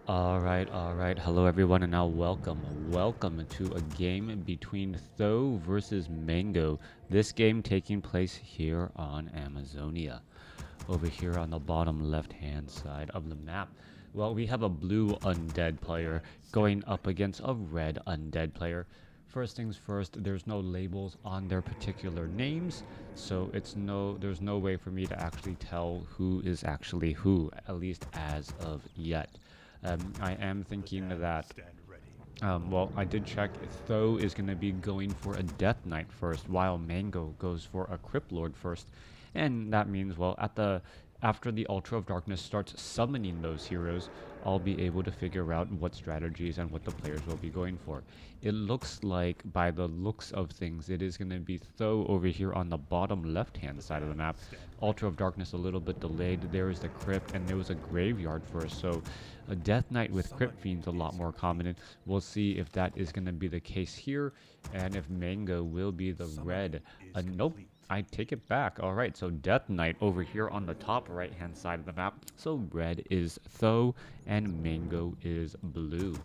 Alright. Hello everyone and now welcome to a game between Tho versus Mango. This game taking place here on Amazonia. Over here on the bottom left hand side of the map. Well, we have a blue undead player going up against a red undead player. First things first, there's no labels on their particular names, so there's no way for me to actually tell who is actually who, at least as of yet. I am thinking that well, I did check. Tho is going to be going for a Death Knight first, while Mango goes for a Crypt Lord first, and that means, well, after the Ultra of Darkness starts summoning those heroes, I'll be able to figure out what strategies and what the players will be going for. It looks like, by the looks of things, it is going to be Tho over here on the bottom left-hand side of the map. Ultra of Darkness a little bit delayed. There is the Crypt, and there was a Graveyard first, so a Death Knight with Crypt Fiend's a lot more common. We'll see if that is going to be the case here, and if Mango will be the red. Nope, I take it back. Alright, so Death Knight over here on the top right hand side of the map. So red is Tho, and Mango is blue.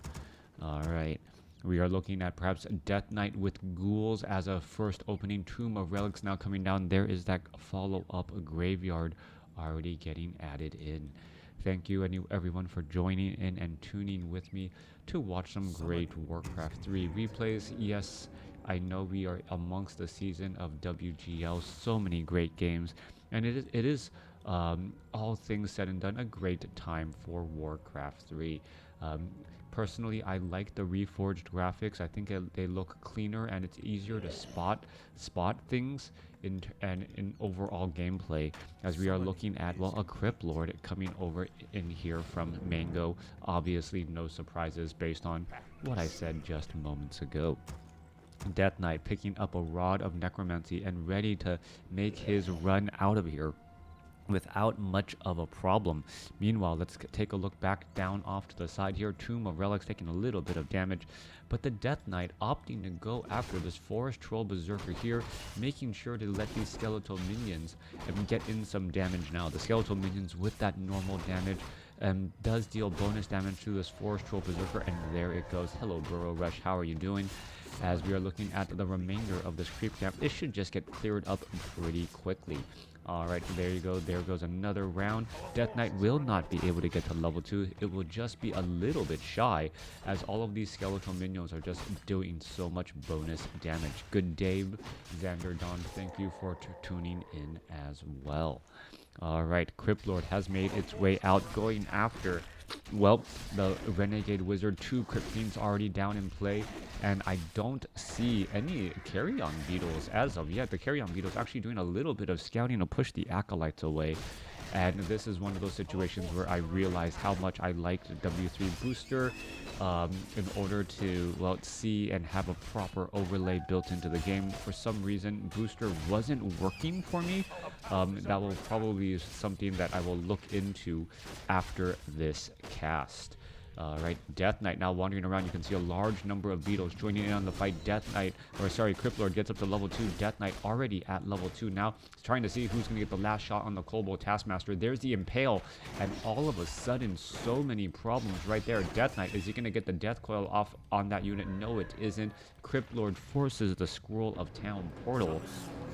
Alright. We are looking at perhaps Death Knight with ghouls as a first opening. Tomb of Relics now coming down. There is that follow-up graveyard already getting added in. Thank you everyone for joining in and tuning with me to watch some great Warcraft 3 replays. Yes, I know we are amongst the season of WGL, so many great games, and it is all things said and done, a great time for Warcraft 3. Personally, I like the reforged graphics. I think they look cleaner and it's easier to spot things in overall gameplay, as we are looking at, well, a Crypt Lord coming over in here from Mango. Obviously, no surprises based on what I said just moments ago. Death Knight picking up a Rod of Necromancy and ready to make his run out of here without much of a problem. Meanwhile, let's take a look back down off to the side here. Tomb of Relics taking a little bit of damage, but the Death Knight opting to go after this Forest Troll Berserker here, making sure to let these skeletal minions get in some damage now. The skeletal minions with that normal damage does deal bonus damage to this Forest Troll Berserker, and there it goes. Hello, Burrow Rush, how are you doing? As we are looking at the remainder of this creep camp, it should just get cleared up pretty quickly. Alright, there you go. There goes another round. Death Knight will not be able to get to level 2. It will just be a little bit shy, as all of these skeletal minions are just doing so much bonus damage. Good day, Xander Dawn. Thank you for tuning in as well. Alright, Crypt Lord has made its way out, going after, well, the Renegade Wizard. 2 Crypt Fiends already down in play, and I don't see any carry-on beetles as of yet. The carry-on beetles actually doing a little bit of scouting to push the acolytes away. And this is one of those situations where I realized how much I liked W3 Booster in order to, well, see and have a proper overlay built into the game. For some reason, Booster wasn't working for me. That will probably be something that I will look into after this cast. Right, Death Knight now wandering around. You can see a large number of beetles joining in on the fight. Crypt Lord gets up to level 2. Death Knight already at level 2 now. He's trying to see who's going to get the last shot on the Kobold Taskmaster. There's the Impale, and all of a sudden, so many problems right there. Death Knight, is he going to get the Death Coil off on that unit? No, it isn't. Crypt Lord forces the Scroll of Town portal,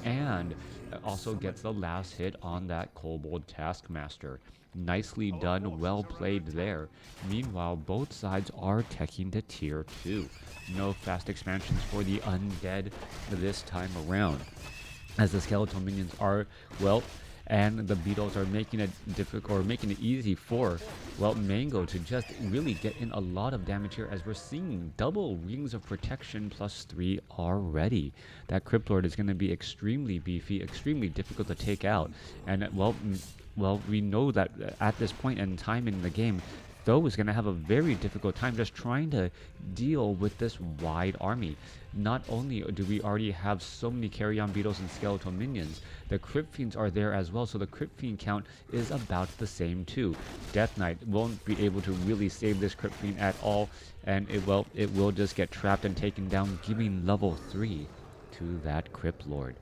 and also gets the last hit on that Kobold Taskmaster. Nicely done, well played there. Meanwhile, both sides are teching to tier 2. No fast expansions for the Undead this time around, as the skeletal minions are, well, and the beetles are making it difficult, or making it easy for, well, Mango to just really get in a lot of damage here, as we're seeing double Rings of Protection +3 already. That Crypt Lord is going to be extremely beefy, extremely difficult to take out, and well, we know that at this point in time in the game, Tho is going to have a very difficult time just trying to deal with this wide army. Not only do we already have so many carry-on beetles and skeletal minions, the Crypt Fiends are there as well, so the Crypt Fiend count is about the same too. Death Knight won't be able to really save this Crypt Fiend at all, and it will just get trapped and taken down, giving level 3 to that Crypt Lord.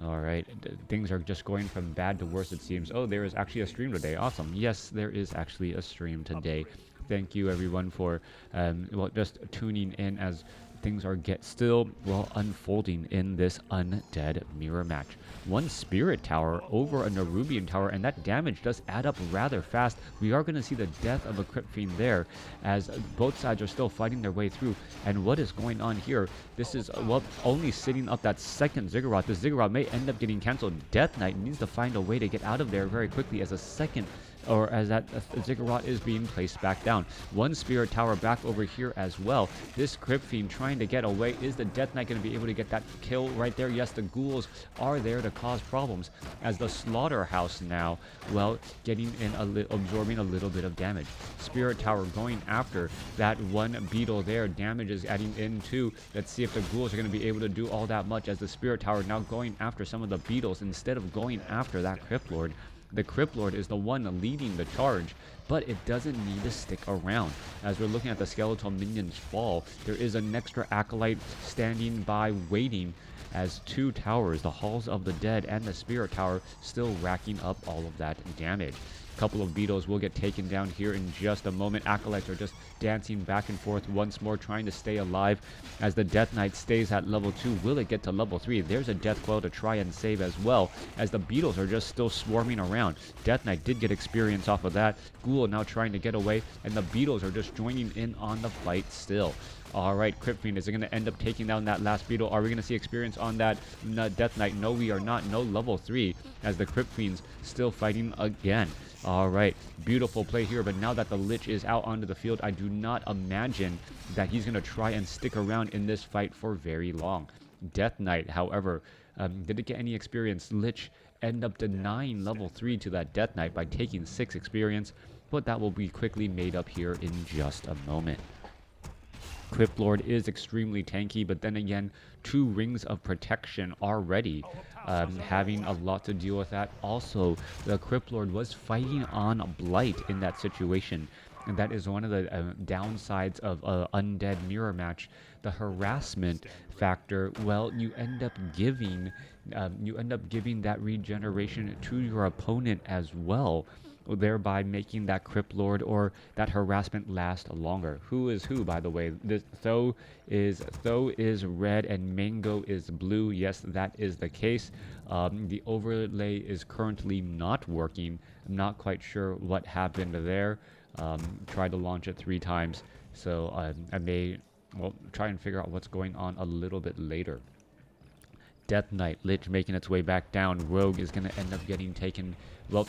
Alright, things are just going from bad to worse, it seems. Oh, there is actually a stream today. Awesome. Yes, there is actually a stream today. Thank you everyone for well, just tuning in as things are still well unfolding in this Undead mirror match. One spirit tower over a Nerubian tower, and that damage does add up rather fast. We are going to see the death of a Crypt Fiend there, as both sides are still fighting their way through. And what is going on here? This is well only sitting up that second Ziggurat. The Ziggurat may end up getting cancelled. Death Knight needs to find a way to get out of there very quickly, as a second, or as that Ziggurat is being placed back down. One spirit tower back over here as well. This Crypt Fiend trying to get away. Is the Death Knight going to be able to get that kill right there? Yes, the ghouls are there to cause problems, as the Slaughterhouse now, well, getting in absorbing a little bit of damage. Spirit tower going after that one beetle there. Damage is adding into. Let's see if the ghouls are going to be able to do all that much, as the spirit tower now going after some of the beetles instead of going after that Crypt Lord. The Crypt Lord is the one leading the charge, but it doesn't need to stick around. As we're looking at the skeletal minions fall, there is an extra acolyte standing by waiting, as two towers, the Halls of the Dead and the Spirit Tower, still racking up all of that damage. Couple of beetles will get taken down here in just a moment. Acolytes are just dancing back and forth once more, trying to stay alive as the Death Knight stays at level 2. Will it get to level 3? There's a Death Coil to try and save as well, as the beetles are just still swarming around. Death Knight did get experience off of that. Ghoul now trying to get away, and the beetles are just joining in on the fight still. Alright, Crypt Fiend, is it going to end up taking down that last beetle? Are we going to see experience on that Death Knight? No, we are not. No level 3, as the Crypt Fiend's still fighting again. Alright, beautiful play here, but now that the Lich is out onto the field, I do not imagine that he's going to try and stick around in this fight for very long. Death Knight, however, did it get any experience? Lich end up denying level 3 to that Death Knight by taking 6 experience, but that will be quickly made up here in just a moment. Crypt Lord is extremely tanky, but then again, 2 rings of protection already, having a lot to deal with that. Also, the Crypt Lord was fighting on Blight in that situation, and that is one of the downsides of Undead mirror match. The harassment factor, well, you end up giving that regeneration to your opponent as well, thereby making that Crypt Lord or that harassment last longer. Who is who, by the way? This Th000 is red and Mango is blue. Yes, that is the case. The overlay is currently not working. I'm not quite sure what happened there. Tried to launch it 3 times, so I may try and figure out what's going on a little bit later. Death Knight, Lich making its way back down. Rogue is going to end up getting taken. Well,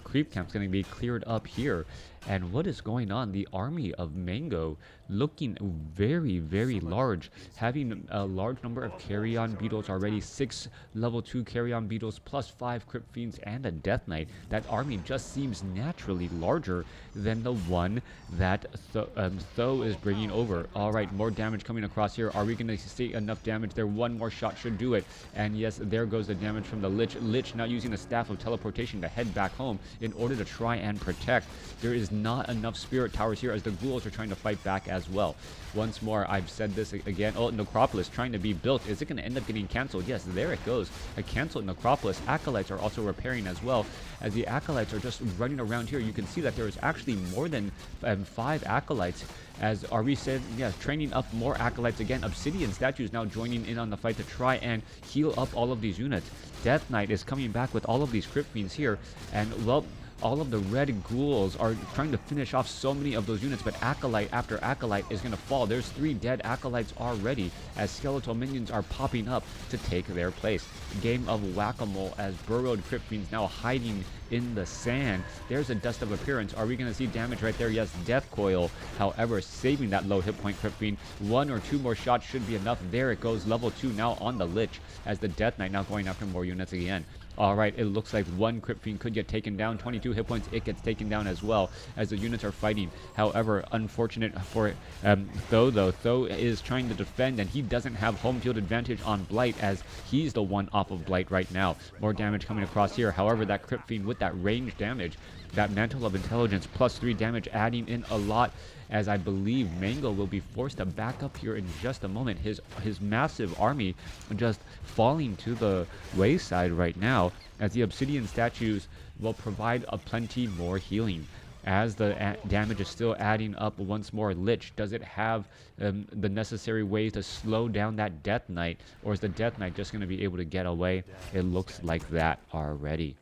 creep camp's going to be cleared up here. And what is going on? The army of Mango looking very, very large, having a large number of carrion beetles already. 6 level 2 carrion beetles plus 5 Crypt Fiends and a Death Knight. That army just seems naturally larger than the one that Th000 is bringing over. Alright, more damage coming across here. Are we going to see enough damage there? One more shot should do it. And yes, there goes the damage from the Lich. Lich now using the Staff of Teleportation to head back home in order to try and protect. There is not enough spirit towers here, as the ghouls are trying to fight back as well. Once more, I've said this again. Oh, Necropolis trying to be built. Is it going to end up getting canceled? Yes, there it goes. A canceled Necropolis. Acolytes are also repairing as well, as the Acolytes are just running around here. You can see that there is actually more than 5 Acolytes. As RB said, yeah, training up more Acolytes again. Obsidian statues now joining in on the fight to try and heal up all of these units. Death Knight is coming back with all of these Crypt Fiends here, and well, all of the red ghouls are trying to finish off so many of those units, but Acolyte after Acolyte is going to fall. There's 3 dead Acolytes already, as skeletal minions are popping up to take their place. Game of whack-a-mole, as burrowed Crypt Fiends now hiding in the sand. There's a Dust of Appearance. Are we going to see damage right there? Yes, Death Coil, however, saving that low hit point Crypt Fiend. 1 or 2 more shots should be enough. There it goes, level 2 now on the Lich, as the Death Knight now going after more units again. Alright, it looks like 1 Crypt Fiend could get taken down. 22 hit points, it gets taken down as well, as the units are fighting. However, unfortunate for Th000, though. Th000 is trying to defend, and he doesn't have home field advantage on Blight, as he's the one off of Blight right now. More damage coming across here. However, that Crypt Fiend with that range damage, that Mantle of Intelligence plus 3 damage adding in a lot, as I believe Mango will be forced to back up here in just a moment. His massive army just falling to the wayside right now, as the Obsidian statues will provide a plenty more healing. as the damage is still adding up once more. Lich, does it have the necessary ways to slow down that Death Knight, or is the Death Knight just going to be able to get away? It looks like that already.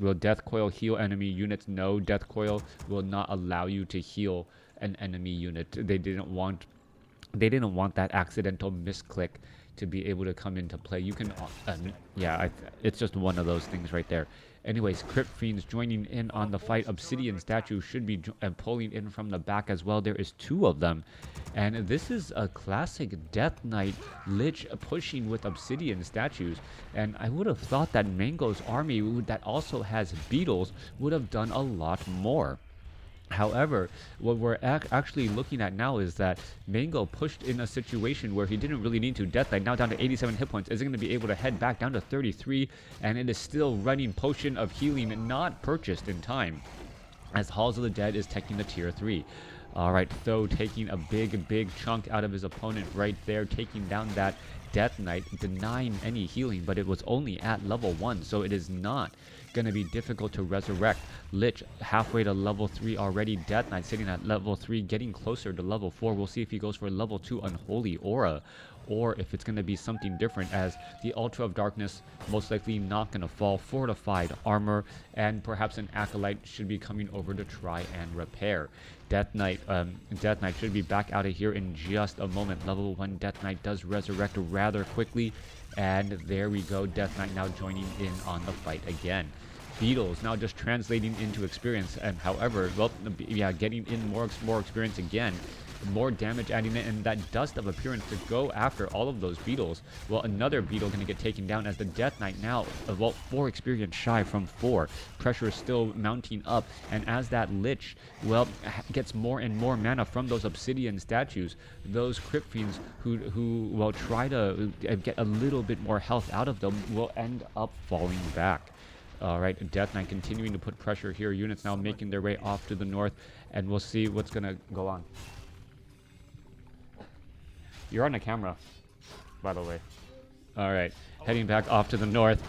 Will Death Coil heal enemy units? No, Death Coil will not allow you to heal an enemy unit. They didn't want that accidental misclick to be able to come into play. You can, yeah, it's just one of those things right there. Anyways, Crypt Fiends joining in on the fight. Obsidian Statue should be pulling in from the back as well. There is 2 of them. And this is a classic Death Knight Lich pushing with Obsidian Statues. And I would have thought that Mango's army that also has beetles would have done a lot more. However, what we're actually looking at now is that Mango pushed in a situation where he didn't really need to. Death Knight now down to 87 hit points. Is going to be able to head back down to 33, and it is still running Potion of Healing, not purchased in time, as Halls of the Dead is taking the tier 3. Alright, Th000 taking a big chunk out of his opponent right there, taking down that Death Knight, denying any healing, but it was only at level 1, so it is not going to be difficult to resurrect. Lich halfway to level 3 already. Death Knight sitting at level 3, getting closer to level 4. We'll see if he goes for level 2 Unholy Aura, or if it's going to be something different, as the Ultra of Darkness most likely not going to fall. Fortified Armor, and perhaps an Acolyte should be coming over to try and repair. Death Knight should be back out of here in just a moment. Level 1 Death Knight does resurrect rather quickly, and there we go. Death Knight now joining in on the fight again. Beetles now just translating into experience, and however, well, yeah, getting in more experience again. More damage adding in, and that Dust of Appearance to go after all of those beetles. Well, another beetle going to get taken down, as the Death Knight now, well, 4 experience shy from 4. Pressure is still mounting up, and as that Lich, well, gets more and more mana from those Obsidian Statues, those Crypt Fiends who will try to get a little bit more health out of them will end up falling back. Alright, Death Knight continuing to put pressure here. Units now making their way off to the north, and we'll see what's going to go on. You're on the camera, by the way. Alright, heading back off to the north.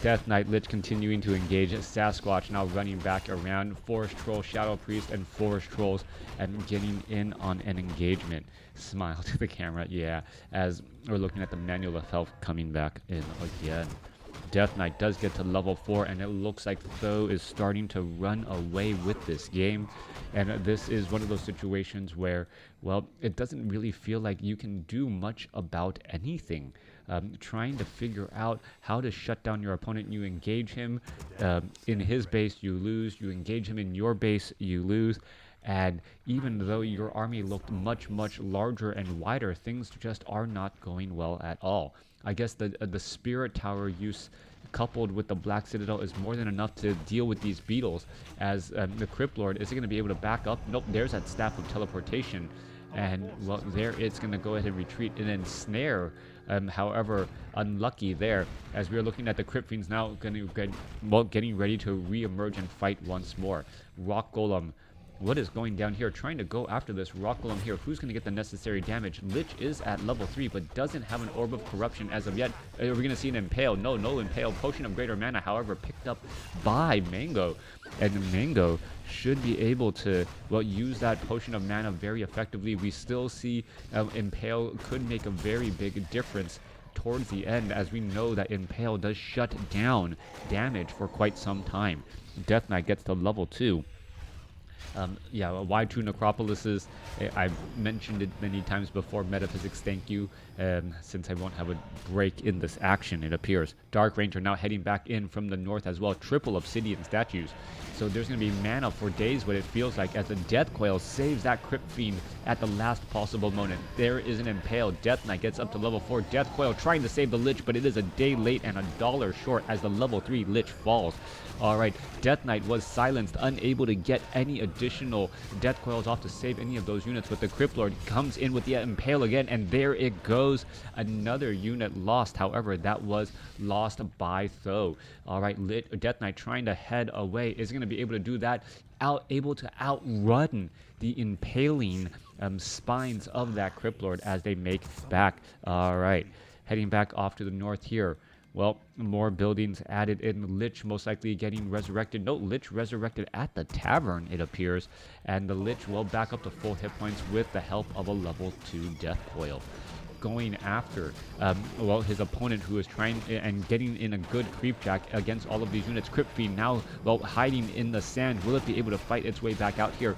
Death Knight Lich continuing to engage. Sasquatch now running back around. Forest Troll, Shadow Priest, and Forest Trolls, and getting in on an engagement. Smile to the camera, yeah, as we're looking at the Manual of Health coming back in again. Death Knight does get to level 4, and it looks like Th000 is starting to run away with this game. And this is one of those situations where, well, it doesn't really feel like you can do much about anything. Trying to figure out how to shut down your opponent. You engage him in his base, you lose. You engage him in your base, you lose. And even though your army looked much larger and wider, things just are not going well at all. I guess the Spirit Tower use coupled with the Black Citadel is more than enough to deal with these beetles, as the Crypt Lord is going to be able to back up. Nope, there's that Staff of Teleportation, and well, there it's going to go ahead and retreat and then snare. However, unlucky there, as we are looking at the Crypt Fiends now getting ready to re-emerge and fight once more. Rock Golem, what is going down here? Trying to go after this Rock Golem here. Who's going to get the necessary damage? Lich is at level 3, but doesn't have an Orb of Corruption as of yet. Are we going to see an Impale? No Impale. Potion of Greater Mana, however, picked up by Mango. And Mango should be able to, well, use that Potion of Mana very effectively. We still see Impale could make a very big difference towards the end, as we know that Impale does shut down damage for quite some time. Death Knight gets to level 2. Yeah, Y2 Necropolises, I've mentioned it many times before. Metaphysics, thank you, since I won't have a break in this action, it appears. Dark Ranger now heading back in from the north as well. Triple Obsidian Statues. So there's going to be mana for days, what it feels like, as the Death Coil saves that Crypt Fiend at the last possible moment. There is an Impale. Death Knight gets up to level 4. Death Coil trying to save the Lich, but it is a day late and $1 short as the level 3 Lich falls. Alright, Death Knight was silenced, unable to get any additional Death Coils off to save any of those units, but the Crypt Lord comes in with the Impale again, and there it goes. Another unit lost. However, that was lost by Th000. Alright, Death Knight trying to head away. Is going to be able to do that, able to outrun the impaling spines of that Crypt Lord as they make back. Alright, heading back off to the north here. Well, more buildings added in. Lich most likely getting resurrected. No, Lich resurrected at the tavern, it appears. And the Lich will back up to full hit points with the help of a level 2 Death Coil. Going after, well, his opponent, who is trying and getting in a good creep jack against all of these units. Crypt Fiend now, well, hiding in the sand. Will it be able to fight its way back out here?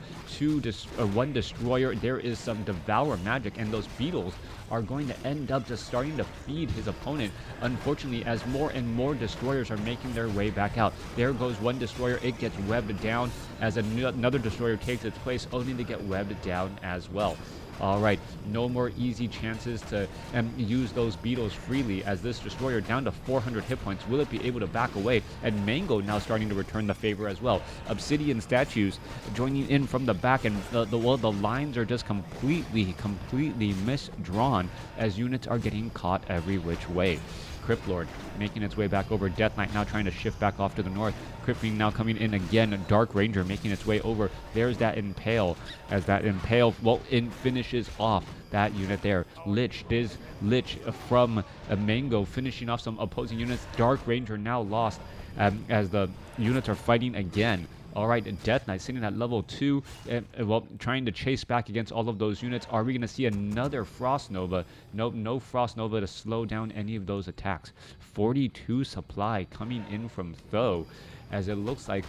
One destroyer. There is some devour magic, and those beetles are going to end up just starting to feed his opponent, unfortunately, as more and more destroyers are making their way back out. There goes one destroyer. It gets webbed down as another destroyer takes its place, only to get webbed down as well. All right, no more easy chances to use those beetles freely, as this destroyer down to 400 hit points. Will it be able to back away? And Mango now starting to return the favor as well. Obsidian statues joining in from the back, and the lines are just completely misdrawn as units are getting caught every which way. Crypt Lord making its way back over. Death Knight now trying to shift back off to the north. Crypt Fiend now coming in again. Dark Ranger making its way over. There's that Impale, as that Impale, well, finishes off that unit there. Lich from Mango finishing off some opposing units. Dark Ranger now lost as the units are fighting again. All right, Death Knight sitting at level 2, well, trying to chase back against all of those units. Are we going to see another Frost Nova? Nope, no Frost Nova to slow down any of those attacks. 42 supply coming in from Th000, as it looks like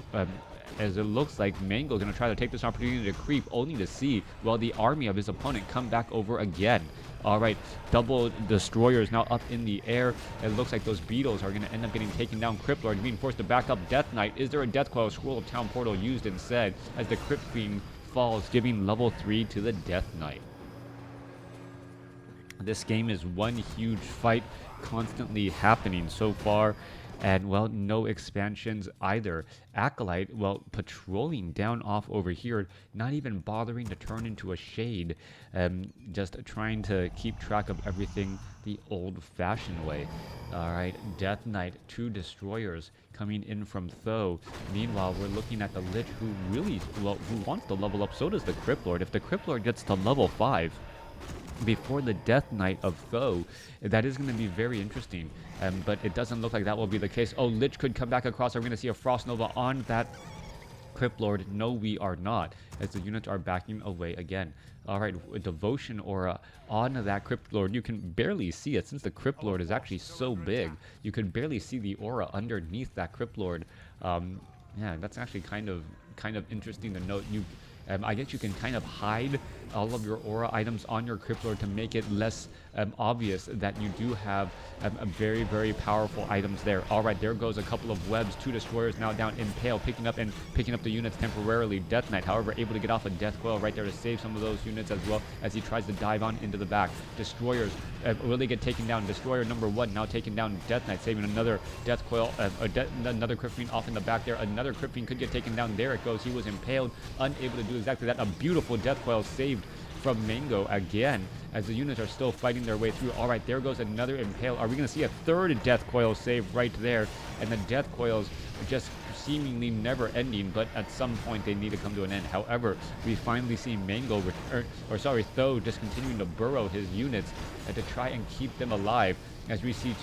Mango going to try to take this opportunity to creep, only to see, well, the army of his opponent come back over again. All right, double destroyers now up in the air. It looks like those beetles are going to end up getting taken down. Crypt Lord being forced to back up. Death Knight. Is there a Death Coil? Scroll of Town Portal used instead, as the Crypt Fiend falls, giving level 3 to the Death Knight. This game is one huge fight constantly happening so far. And, well, no expansions either. Acolyte, well, patrolling down off over here, not even bothering to turn into a shade, just trying to keep track of everything the old-fashioned way. All right, Death Knight, 2 destroyers coming in from Th000. Meanwhile, we're looking at the Lich, who really, well, who wants to level up. So does the Crypt Lord. If the Crypt Lord gets to level 5 before the Death Knight of Th000, that is going to be very interesting. But it doesn't look like that will be the case. Oh, Lich could come back across. Are we going to see a Frost Nova on that Crypt Lord? No, we are not, as the units are backing away again. All right, Devotion Aura on that Crypt Lord. You can barely see it, since the Crypt Lord is actually so big. You could barely see the aura underneath that Crypt Lord. Yeah, that's actually kind of interesting to note. I guess you can kind of hide all of your aura items on your Crypt Lord to make it less obvious that you do have very, very powerful items there. All right, there goes a couple of webs. 2 destroyers now down. Impale picking up the units temporarily. Death Knight, however, able to get off a Death Coil right there to save some of those units, as well as he tries to dive on into the back. Destroyers will they get taken down? Destroyer number 1 now taken down. Death Knight saving another Death Coil. Another Crypt Fiend off in the back there. Another Crypt Fiend could get taken down. There it goes. He was impaled, unable to do exactly that. A beautiful Death Coil saved from Mango again, as the units are still fighting their way through. All right, there goes another Impale. Are we going to see a 3rd Death Coil save right there? And the Death Coils just seemingly never ending, but at some point they need to come to an end. However, we finally see Mango Th000 just continuing to burrow his units to try and keep them alive, as we see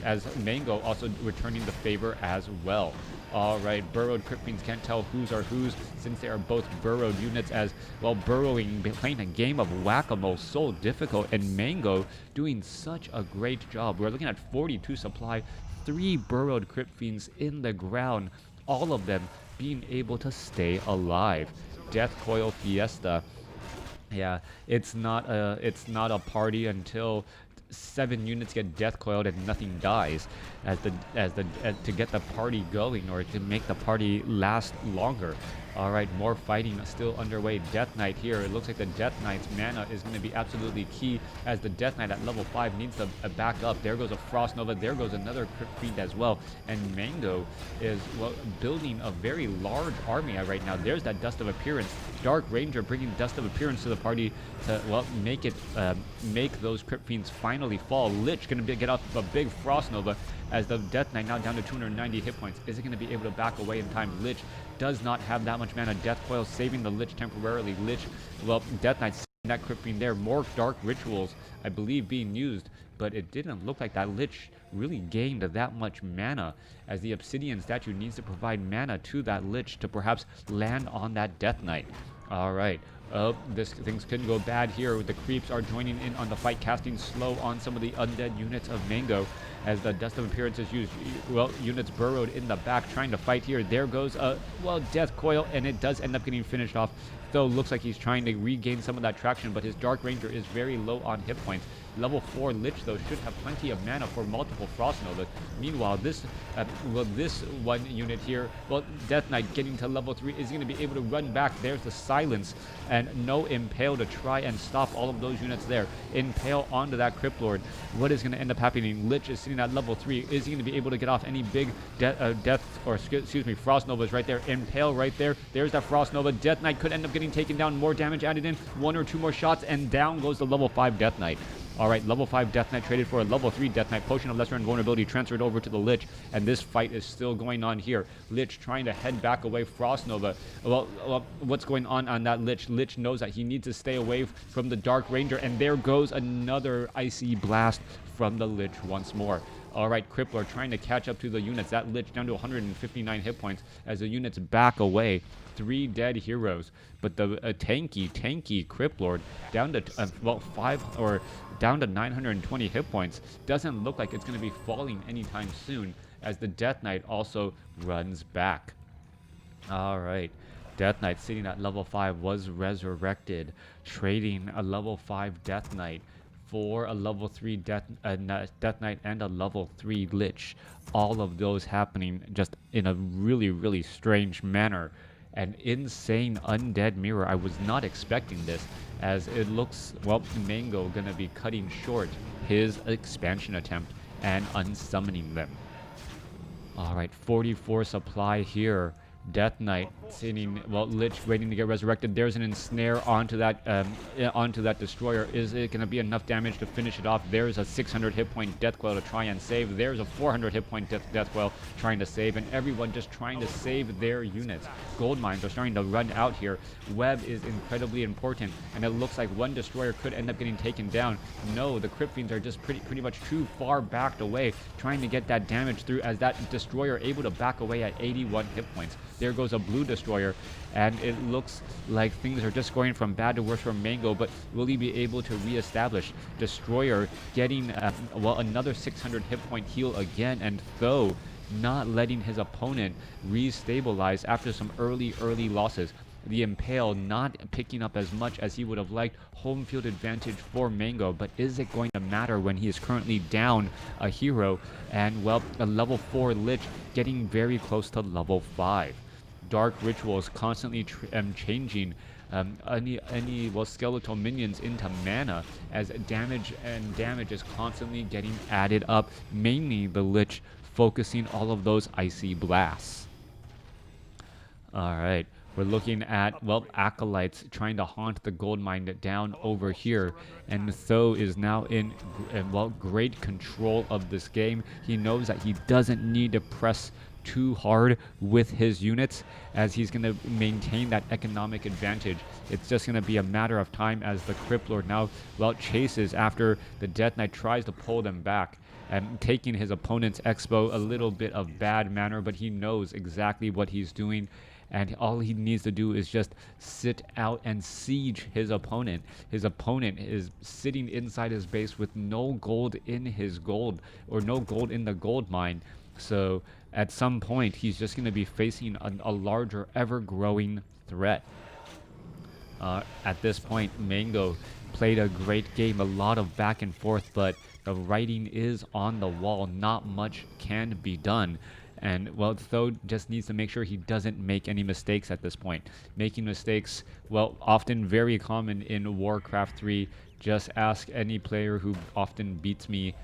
as Mango also returning the favor as well. All right, burrowed Crypt Fiends, can't tell whose are whose, since they are both burrowed units, as, well, burrowing, playing a game of whack-a-mole, so difficult, and Mango doing such a great job. We're looking at 42 supply, 3 burrowed Crypt Fiends in the ground, all of them being able to stay alive. Death Coil Fiesta. Yeah, it's not a party until 7 units get Death Coiled and nothing dies, to get the party going, or to make the party last longer. All right, more fighting still underway. Death Knight here. It looks like the Death Knight's mana is going to be absolutely key, as the Death Knight at level 5 needs to back up. There goes a Frost Nova. There goes another Crypt Fiend as well. And Mango is, well, building a very large army right now. There's that Dust of Appearance. Dark Ranger bringing Dust of Appearance to the party to, well, make those Crypt Fiends finally fall. Lich going to get off a big Frost Nova, as the Death Knight now down to 290 hit points. Is it going to be able to back away in time? Lich does not have that much mana. Death Coil saving the Lich temporarily. Lich, well, Death Knight that Crypt there. More Dark Rituals, I believe, being used, but it didn't look like that Lich really gained that much mana, as the Obsidian statue needs to provide mana to that Lich to perhaps land on that Death Knight. Alright, things could go bad here. The creeps are joining in on the fight, casting slow on some of the undead units of Mango, as the Dust of Appearance is used. Well, units burrowed in the back trying to fight here. There goes a, well, Death Coil, and it does end up getting finished off. Though looks like he's trying to regain some of that traction, but his Dark Ranger is very low on hit points. Level 4 Lich, though, should have plenty of mana for multiple Frost Novas. Meanwhile, this one unit here, well, Death Knight getting to level 3 is going to be able to run back. There's the Silence, and no Impale to try and stop all of those units there. Impale onto that Crypt Lord. What is going to end up happening? Lich is sitting at level 3. Is he going to be able to get off any big Frost Novas right there? Impale right there. There's that Frost Nova. Death Knight could end up getting taken down. More damage added in. 1 or 2 more shots, and down goes the level 5 Death Knight. Alright, level 5 Death Knight traded for a level 3 Death Knight. Potion of Lesser Invulnerability transferred over to the Lich, and this fight is still going on here. Lich trying to head back away. Frost Nova. Well, what's going on that Lich? Lich knows that he needs to stay away from the Dark Ranger, and there goes another Icy Blast from the Lich once more. Alright, Crippler trying to catch up to the units. That Lich down to 159 hit points as the units back away. 3 dead heroes, but the tanky Crypt Lord down to down to 920 hit points. Doesn't look like it's going to be falling anytime soon, as the Death Knight also runs back. Alright, Death Knight sitting at level 5 was resurrected, trading a level 5 Death Knight for a level 3 Death Knight and a level 3 Lich. All of those happening just in a really strange manner. An insane Undead mirror. I was not expecting this, as it looks, well, Mango gonna be cutting short his expansion attempt and unsummoning them. Alright, 44 supply here. Death Knight sitting, well, Lich waiting to get resurrected. There's an ensnare onto that destroyer. Is it going to be enough damage to finish it off? There's a 600 hit point Death Coil to try and save. There's a 400 hit point Death Coil trying to save, and everyone just trying to save their units. Gold mines are starting to run out here. Web is incredibly important, and it looks like one destroyer could end up getting taken down. No, the Crypt Fiends are just pretty much too far backed away, trying to get that damage through, as that destroyer able to back away at 81 hit points. There goes a blue destroyer, and it looks like things are just going from bad to worse for Mango, but will he be able to reestablish? Destroyer getting, well, another 600 hit point heal again, and Th000 not letting his opponent re-stabilize after some early losses. The Impale not picking up as much as he would have liked. Home field advantage for Mango, but is it going to matter when he is currently down a hero? And, well, a level 4 Lich getting very close to level 5. Dark Rituals constantly changing any skeletal minions into mana, as damage is constantly getting added up. Mainly the Lich focusing all of those Icy Blasts. Alright, we're looking at, well, Acolytes trying to haunt the gold mine down over here, and Th000 is now in, well, great control of this game. He knows that he doesn't need to press too hard with his units, as he's going to maintain that economic advantage. It's just going to be a matter of time as the Crypt Lord now, well, chases after the Death Knight, tries to pull them back, and taking his opponent's Expo a little bit of bad manner, but he knows exactly what he's doing, and all he needs to do is just sit out and siege his opponent. His opponent is sitting inside his base with no gold in his gold, or no gold in the gold mine. So at some point, he's just going to be facing a larger, ever-growing threat. At this point, Mango played a great game, a lot of back and forth, but the writing is on the wall. Not much can be done. And, well, Th000 just needs to make sure he doesn't make any mistakes at this point. Making mistakes, well, often very common in WarCraft 3. Just ask any player who often beats me.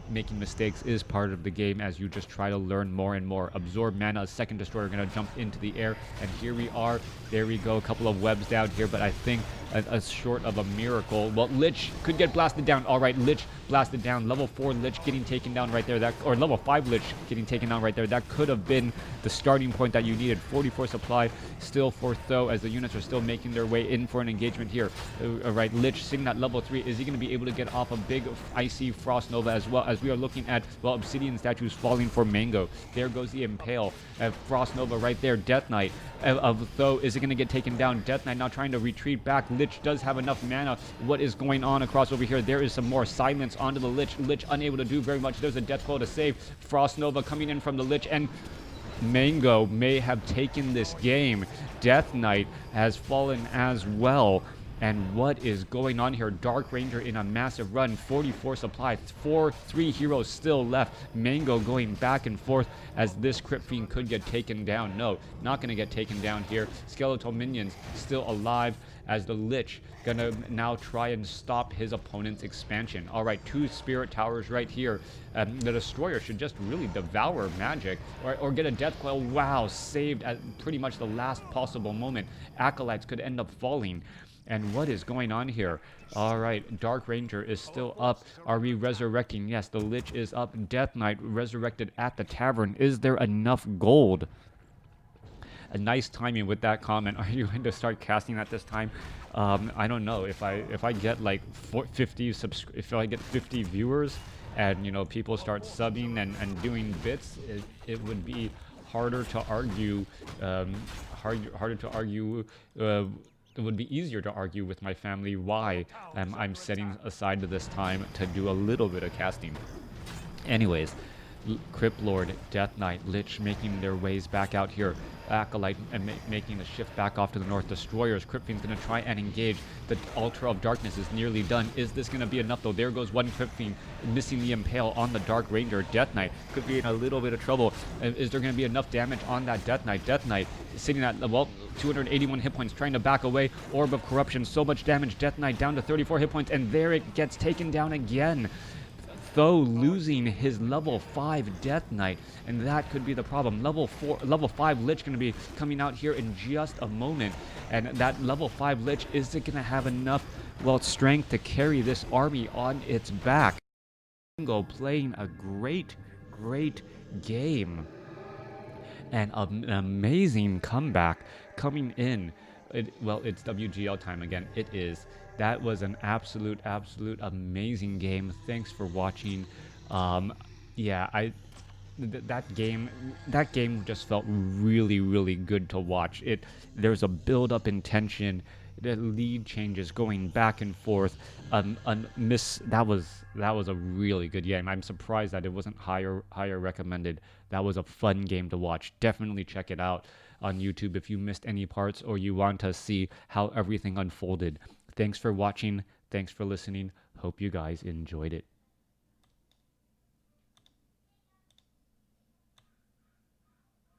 Making mistakes is part of the game, as you just try to learn more and more. Absorb mana, a second destroyer going to jump into the air, and here we are. There we go, a couple of webs down here, but I think a short of a miracle. Well, Lich could get blasted down. All right, Lich blasted down. Level 4 Lich getting taken down right there. Or level 5 Lich getting taken down right there. That could have been the starting point that you needed. 44 supply still for Th000 as the units are still making their way in for an engagement here. Right, Lich sitting at level 3. Is he going to be able to get off a big icy Frost Nova as well, as we are looking at, well, Obsidian statues falling for Mango. There goes the Impale. Frost Nova right there. Death Knight of Th000. Is it going to get taken down? Death Knight now trying to retreat back. Lich does have enough mana. What is going on across over here? There is some more silence onto the Lich. Lich unable to do very much. There's a death blow to save. Frost Nova coming in from the Lich, and Mango may have taken this game. Death Knight has fallen as well. And what is going on here? Dark Ranger in a massive run. 44 supply. 3 heroes still left. Mango going back and forth as this Crypt Fiend could get taken down. No, not going to get taken down here. Skeletal minions still alive as the Lich gonna now try and stop his opponent's expansion. All right, 2 Spirit Towers right here. The Destroyer should just really devour magic or get a death coil. Wow, saved at pretty much the last possible moment. Acolytes could end up falling. And what is going on here? All right, Dark Ranger is still up. Are we resurrecting? Yes, the Lich is up. Death Knight resurrected at the tavern. Is there enough gold? A nice timing with that comment. Are you going to start casting at this time? I don't know. If I get like 50 if I get 50 viewers and, you know, people start subbing and doing bits, it would be harder to argue. Harder to argue. It would be easier to argue with my family why I'm setting aside this time to do a little bit of casting. Anyways, Crypt Lord, Death Knight, Lich making their ways back out here. Acolyte and making the shift back off to the north. Destroyers, Crypt Fiend's going to try and engage. The Altar of Darkness is nearly done. Is this going to be enough though? There goes one Crypt Fiend, missing the Impale on the Dark Ranger. Death Knight could be in a little bit of trouble. Is there going to be enough damage on that Death Knight? Death Knight sitting at, well, 281 hit points, trying to back away. Orb of Corruption, so much damage. Death Knight down to 34 hit points, and there it gets taken down again. Th000 losing his level 5 Death Knight, and that could be the problem. Level 5 Lich going to be coming out here in just a moment, and that level 5 Lich, is it going to have enough, well, strength to carry this army on its back? Mango playing a great game, and an amazing comeback coming in. Well, it's WGL time again. It is. That was an absolute amazing game. Thanks for watching. Yeah, that game just felt really good to watch. There's a build up in tension. The lead changes going back and forth. That was a really good game. I'm surprised that it wasn't higher recommended. That was a fun game to watch. Definitely check it out on YouTube if you missed any parts or you want to see how everything unfolded. Thanks for watching. Thanks for listening. Hope you guys enjoyed it.